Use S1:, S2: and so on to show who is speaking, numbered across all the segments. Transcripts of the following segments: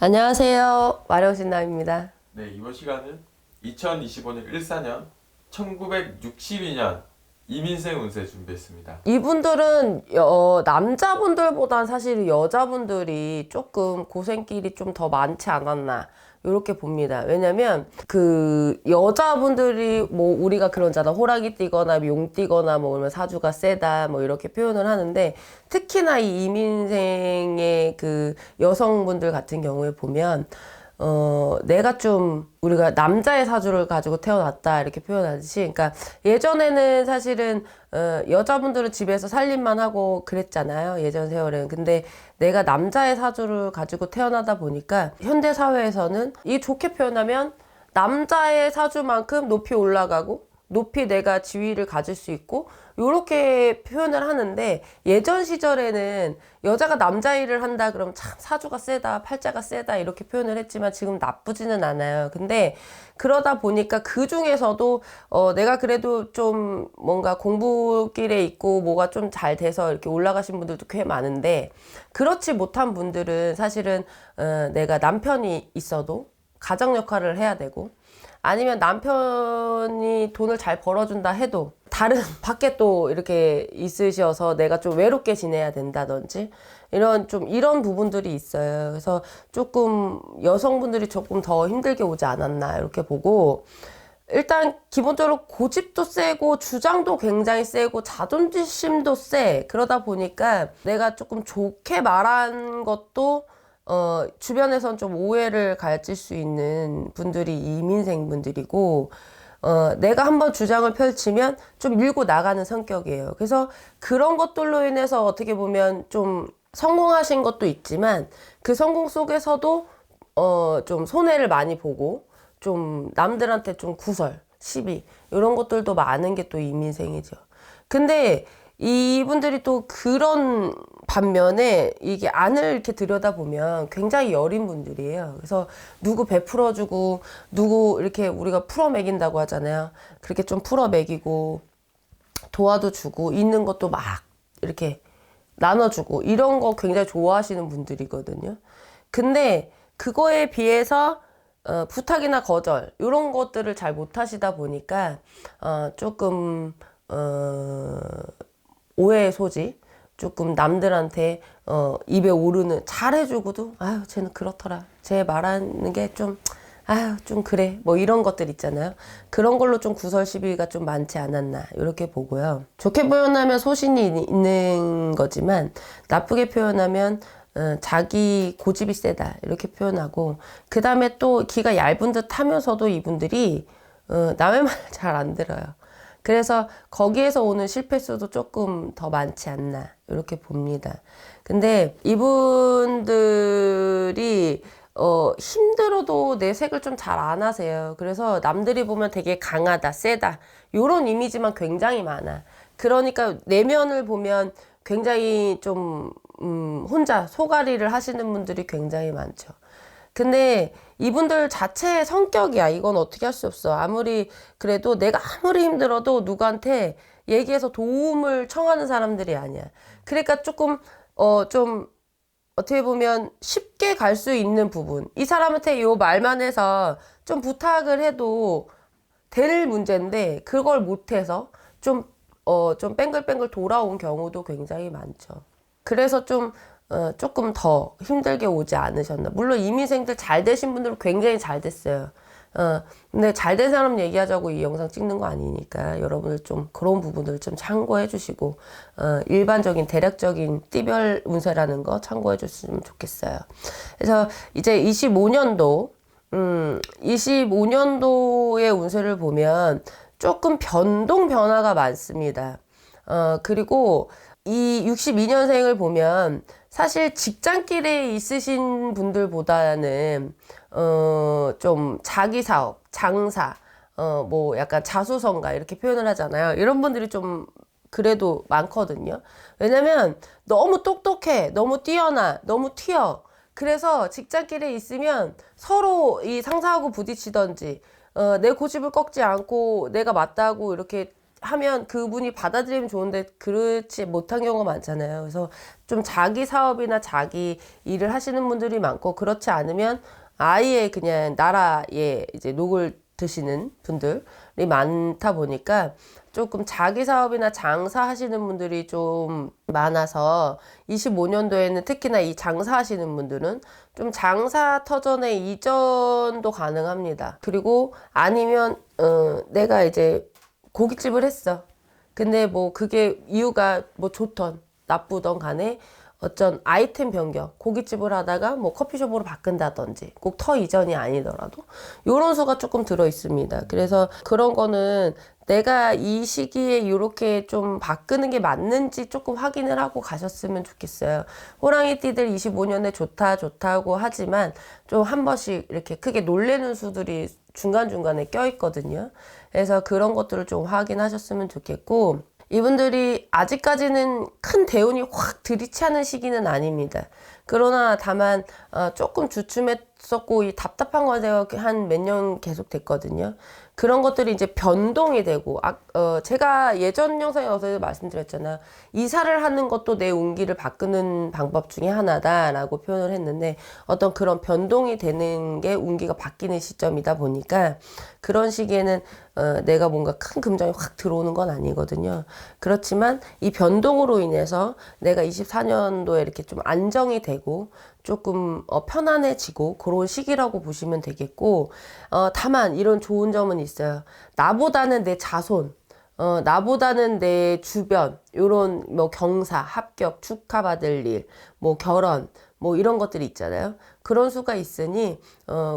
S1: 안녕하세요. 마령신남입니다.
S2: 네, 이번 시간은 2025년 14년 1962년 이민생 운세 준비했습니다.
S1: 이분들은 남자분들보단 사실 여자분들이 조금 고생길이 좀 더 많지 않았나 이렇게 봅니다. 왜냐면 그 여자분들이 뭐 우리가 그러잖아. 호랑이 띠거나 용 띠거나 뭐 그러면 사주가 세다 뭐 이렇게 표현을 하는데, 특히나 이 이민생의 그 여성분들 같은 경우에 보면 내가 좀, 우리가 남자의 사주를 가지고 태어났다, 이렇게 표현하듯이. 그러니까 예전에는 사실은, 여자분들은 집에서 살림만 하고 그랬잖아요. 예전 세월에는. 근데 내가 남자의 사주를 가지고 태어나다 보니까, 현대사회에서는 이 좋게 표현하면 남자의 사주만큼 높이 올라가고, 높이 내가 지위를 가질 수 있고, 요렇게 표현을 하는데, 예전 시절에는 여자가 남자 일을 한다 그러면 참 사주가 세다, 팔자가 세다 이렇게 표현을 했지만 지금 나쁘지는 않아요. 근데 그러다 보니까 그 중에서도 내가 그래도 좀 뭔가 공부길에 있고 뭐가 좀 잘 돼서 이렇게 올라가신 분들도 꽤 많은데, 그렇지 못한 분들은 사실은 내가 남편이 있어도 가장 역할을 해야 되고, 아니면 남편이 돈을 잘 벌어준다 해도 다른 밖에 또 이렇게 있으셔서 내가 좀 외롭게 지내야 된다든지 이런 부분들이 있어요. 그래서 조금 여성분들이 조금 더 힘들게 오지 않았나 이렇게 보고, 일단 기본적으로 고집도 세고 주장도 굉장히 세고 자존심도 세. 그러다 보니까 내가 조금 좋게 말한 것도 주변에선 좀 오해를 가질 수 있는 분들이 이민생 분들이고, 내가 한번 주장을 펼치면 좀 밀고 나가는 성격이에요. 그래서 그런 것들로 인해서 어떻게 보면 좀 성공하신 것도 있지만, 그 성공 속에서도, 좀 손해를 많이 보고, 좀 남들한테 좀 구설, 시비, 이런 것들도 많은 게 또 이민생이죠. 근데 이분들이 또 그런 반면에 이게 안을 이렇게 들여다보면 굉장히 여린 분들이에요. 그래서 누구 베풀어주고, 누구 이렇게 우리가 풀어먹인다고 하잖아요. 그렇게 좀 풀어먹이고, 도와도 주고, 있는 것도 막 이렇게 나눠주고, 이런 거 굉장히 좋아하시는 분들이거든요. 근데 그거에 비해서 부탁이나 거절 이런 것들을 잘 못하시다 보니까 조금 오해의 소지, 조금 남들한테 입에 오르는, 잘해주고도 아유 쟤는 그렇더라, 쟤 말하는 게 좀 아유 좀 그래, 뭐 이런 것들 있잖아요. 그런 걸로 좀 구설 시비가 좀 많지 않았나 이렇게 보고요. 좋게 표현하면 소신이 있는 거지만, 나쁘게 표현하면 자기 고집이 세다 이렇게 표현하고, 그 다음에 또 기가 얇은 듯 하면서도 이분들이 남의 말 잘 안 들어요. 그래서 거기에서 오는 실패 수도 조금 더 많지 않나 이렇게 봅니다. 근데 이분들이 힘들어도 내색을 좀 잘 안 하세요. 그래서 남들이 보면 되게 강하다, 세다 요런 이미지만 굉장히 많아. 그러니까 내면을 보면 굉장히 좀 혼자 소가리를 하시는 분들이 굉장히 많죠. 근데 이분들 자체의 성격이야. 이건 어떻게 할 수 없어. 아무리 그래도 내가 아무리 힘들어도 누구한테 얘기해서 도움을 청하는 사람들이 아니야. 그러니까 조금 좀 어떻게 보면 쉽게 갈 수 있는 부분, 이 사람한테 요 말만 해서 좀 부탁을 해도 될 문제인데 그걸 못해서 좀 뺑글뺑글 돌아온 경우도 굉장히 많죠. 그래서 조금 더 힘들게 오지 않으셨나. 물론 이민생들 잘 되신 분들은 굉장히 잘 됐어요. 근데 잘 된 사람 얘기하자고 이 영상 찍는 거 아니니까 여러분들 좀 그런 부분들 좀 참고해 주시고, 일반적인 대략적인 띠별 운세라는 거 참고해 주시면 좋겠어요. 그래서 이제 25년도의 운세를 보면 조금 변화가 많습니다. 그리고 이 62년생을 보면 사실 직장길에 있으신 분들보다는 좀 자기 사업, 장사, 뭐 약간 자수성가 이렇게 표현을 하잖아요. 이런 분들이 좀 그래도 많거든요. 왜냐면 너무 똑똑해, 너무 뛰어나, 너무 튀어. 그래서 직장길에 있으면 서로 이 상사하고 부딪히던지, 내 고집을 꺾지 않고 내가 맞다고 이렇게 하면 그분이 받아들이면 좋은데 그렇지 못한 경우가 많잖아요. 그래서 좀 자기 사업이나 자기 일을 하시는 분들이 많고, 그렇지 않으면 아예 그냥 나라에 이제 녹을 드시는 분들이 많다 보니까 조금 자기 사업이나 장사하시는 분들이 좀 많아서 25년도에는 특히나 이 장사하시는 분들은 좀 장사 터전의 이전도 가능합니다. 그리고 아니면 내가 이제 고깃집을 했어. 근데 뭐 그게 이유가 뭐 좋던 나쁘던 간에 어쩐 아이템 변경, 고깃집을 하다가 뭐 커피숍으로 바꾼다든지, 꼭 터 이전이 아니더라도 요런 수가 조금 들어 있습니다. 그래서 그런 거는 내가 이 시기에 이렇게 좀 바꾸는 게 맞는지 조금 확인을 하고 가셨으면 좋겠어요. 호랑이띠들 25년에 좋다고 하지만 좀 한 번씩 이렇게 크게 놀래는 수들이 중간중간에 껴있거든요. 그래서 그런 것들을 좀 확인하셨으면 좋겠고, 이분들이 아직까지는 큰 대운이 확 들이차는 시기는 아닙니다. 그러나 다만 조금 주춤했었고 이 답답한 과제가 한 몇 년 계속 됐거든요. 그런 것들이 이제 변동이 되고, 제가 예전 영상에 어서 말씀드렸잖아요. 이사를 하는 것도 내 운기를 바꾸는 방법 중에 하나다라고 표현을 했는데, 어떤 그런 변동이 되는 게 운기가 바뀌는 시점이다 보니까 그런 시기에는 내가 뭔가 큰 금전이 확 들어오는 건 아니거든요. 그렇지만 이 변동으로 인해서 내가 24년도에 이렇게 좀 안정이 되고 조금 편안해지고 그런 시기라고 보시면 되겠고, 다만 이런 좋은 점은 있어요. 나보다는 내 자손, 나보다는 내 주변, 요런 뭐 경사, 합격, 축하받을 일, 뭐 결혼, 뭐 이런 것들이 있잖아요. 그런 수가 있으니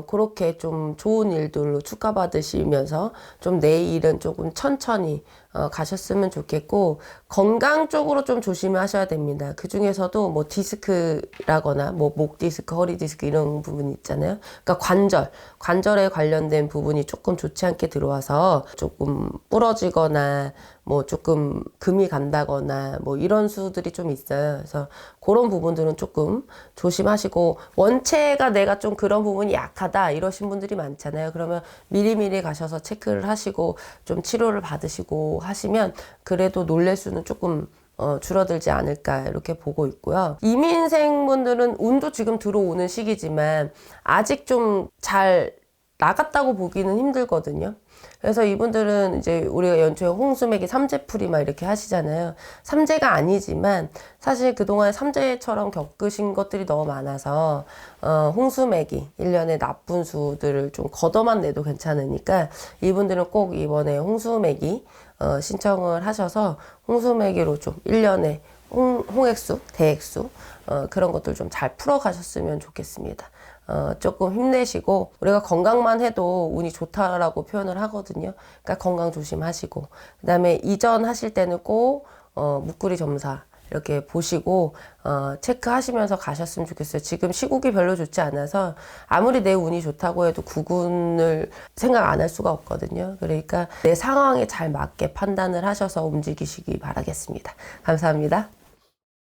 S1: 그렇게 좀 좋은 일들로 축하받으시면서 좀 내 일은 조금 천천히 가셨으면 좋겠고, 건강 쪽으로 좀 조심하셔야 됩니다. 그 중에서도 뭐 디스크라거나 뭐 목 디스크, 허리 디스크 이런 부분이 있잖아요. 그러니까 관절에 관련된 부분이 조금 좋지 않게 들어와서 조금 부러지거나 뭐 조금 금이 간다거나 뭐 이런 수들이 좀 있어요. 그래서 그런 부분들은 조금 조심하시고, 원체가 내가 좀 그런 부분이 약하다 이러신 분들이 많잖아요. 그러면 미리미리 가셔서 체크를 하시고 좀 치료를 받으시고 하시면 그래도 놀랄 수는 조금 줄어들지 않을까 이렇게 보고 있고요. 이민생 분들은 운도 지금 들어오는 시기지만 아직 좀 잘 나갔다고 보기는 힘들거든요. 그래서 이분들은 이제 우리가 연초에 홍수매기 삼재풀이 막 이렇게 하시잖아요. 삼재가 아니지만 사실 그동안 삼재처럼 겪으신 것들이 너무 많아서 홍수매기 1년에 나쁜 수들을 좀 걷어만 내도 괜찮으니까 이분들은 꼭 이번에 홍수매기 신청을 하셔서 홍수매기로 좀 1년에 홍액수, 대액수 그런 것들 좀 잘 풀어 가셨으면 좋겠습니다. 조금 힘내시고, 우리가 건강만 해도 운이 좋다라고 표현을 하거든요. 그러니까 건강 조심하시고, 그 다음에 이전하실 때는 꼭 무구리 점사 이렇게 보시고 체크하시면서 가셨으면 좋겠어요. 지금 시국이 별로 좋지 않아서 아무리 내 운이 좋다고 해도 구군을 생각 안 할 수가 없거든요. 그러니까 내 상황에 잘 맞게 판단을 하셔서 움직이시기 바라겠습니다. 감사합니다.